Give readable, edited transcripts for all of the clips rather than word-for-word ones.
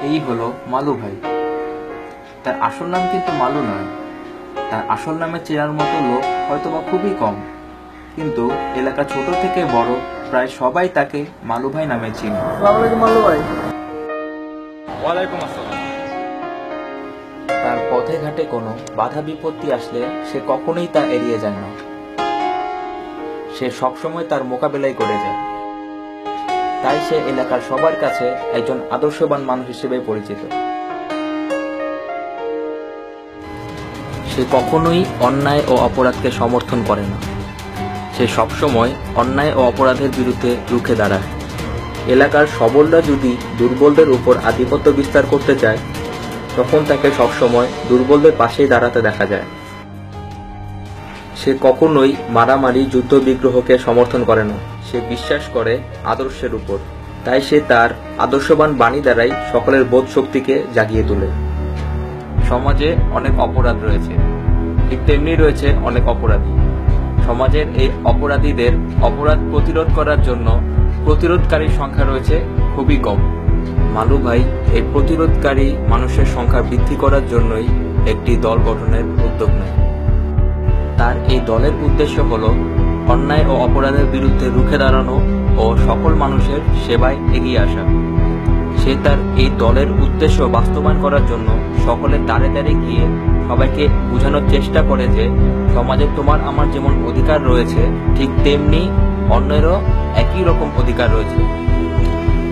এই হলো মালু ভাই। তার আসল নাম কিন্তু মালু নয়। তার আসল নামে চেনার মতো লোক হয়তোবা খুবই কম, কিন্তু এলাকা ছোট থেকে বড় প্রায় সবাই তাকে মালু ভাই নামে চিনে। আসসালামু আলাইকুম মাল্লু ভাই। ওয়ালাইকুম আসসালাম। তার পথে ঘাটে কোনো বাধা বিপত্তি আসলে সে কখনোই তা এড়িয়ে যায় না। সে সবসময় তার মোকাবেলাই করে যায়। তাই সে এলাকার সবার কাছে একজন আদর্শবান মানুষ হিসেবে পরিচিত। সে কখনোই অন্যায় ও অপরাধকে সমর্থন করে না। সে সবসময় অন্যায় ও অপরাধের বিরুদ্ধে রুখে দাঁড়ায়। এলাকার সবলরা যদি দুর্বলদের উপর আধিপত্য বিস্তার করতে চায়, তখন তাকে সবসময় দুর্বলদের পাশেই দাঁড়াতে দেখা যায়। সে কখনোই মারামারি যুদ্ধ বিগ্রহকে সমর্থন করে না। সে বিশ্বাস করে আদর্শের উপর। তাই সে তার আদর্শবান বাণী দ্বারাই সকলের বোধ শক্তিকে জাগিয়ে তোলে। সমাজে অনেক অপরাধ রয়েছে, ঠিক তেমনি রয়েছে অনেক অপরাধী। সমাজের এই অপরাধীদের অপরাধ প্রতিরোধ করার জন্য প্রতিরোধকারীর সংখ্যা রয়েছে খুবই কম। মালু ভাই এই প্রতিরোধকারী মানুষের সংখ্যা বৃদ্ধি করার জন্যই একটি দল গঠনের উদ্যোগ নেয়। তার এই দলের উদ্দেশ্য হল অন্যায় ও অপরাধের বিরুদ্ধে রুখে দাঁড়ানো ও সকল মানুষের সেবায় এগিয়ে আসা। সে তার এই দলের উদ্দেশ্য বাস্তবায়ন করার জন্য সকলে দাঁড়ে দাঁড়িয়ে গিয়ে সবাইকে বোঝানোর চেষ্টা করে যে সমাজে তোমার আমার যেমন অধিকার রয়েছে, ঠিক তেমনি অন্যেরও একই রকম অধিকার রয়েছে।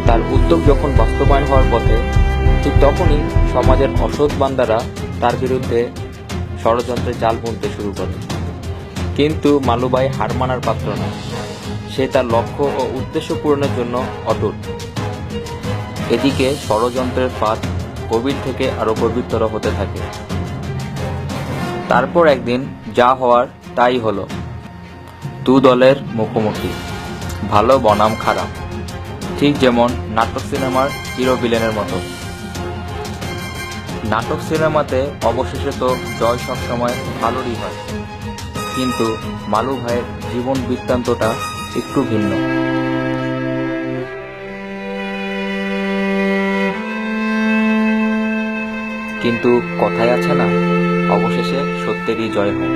তার উদ্যোগ যখন বাস্তবায়ন হওয়ার পথে, ঠিক তখনই সমাজের অসৎ বান্দারা তার বিরুদ্ধে ষড়যন্ত্রের জাল বুনতে শুরু করে। কিন্তু মালু ভাই হার মানার পাত্র নয়। সে তার লক্ষ্য ও উদ্দেশ্য পূরণের জন্য অটুট। এদিকে ষড়যন্ত্রের ফাঁদ গভীর থেকে আরো গভীরতর হতে থাকে। তারপর একদিন যা হওয়ার তাই হলো। দু দলের মুখোমুখি, ভালো বনাম খারাপ, ঠিক যেমন নাটক সিনেমার হিরো ভিলেনের মতো। নাটক সিনেমাতে অবশেষে তো জয় সবসময় ভালোরই হয়, কিন্তু মালু ভাইয়ের জীবন বৃত্তান্তটা একটু ভিন্ন। কিন্তু কথায় আছে না, অবশেষে সত্যেরই জয় হয়।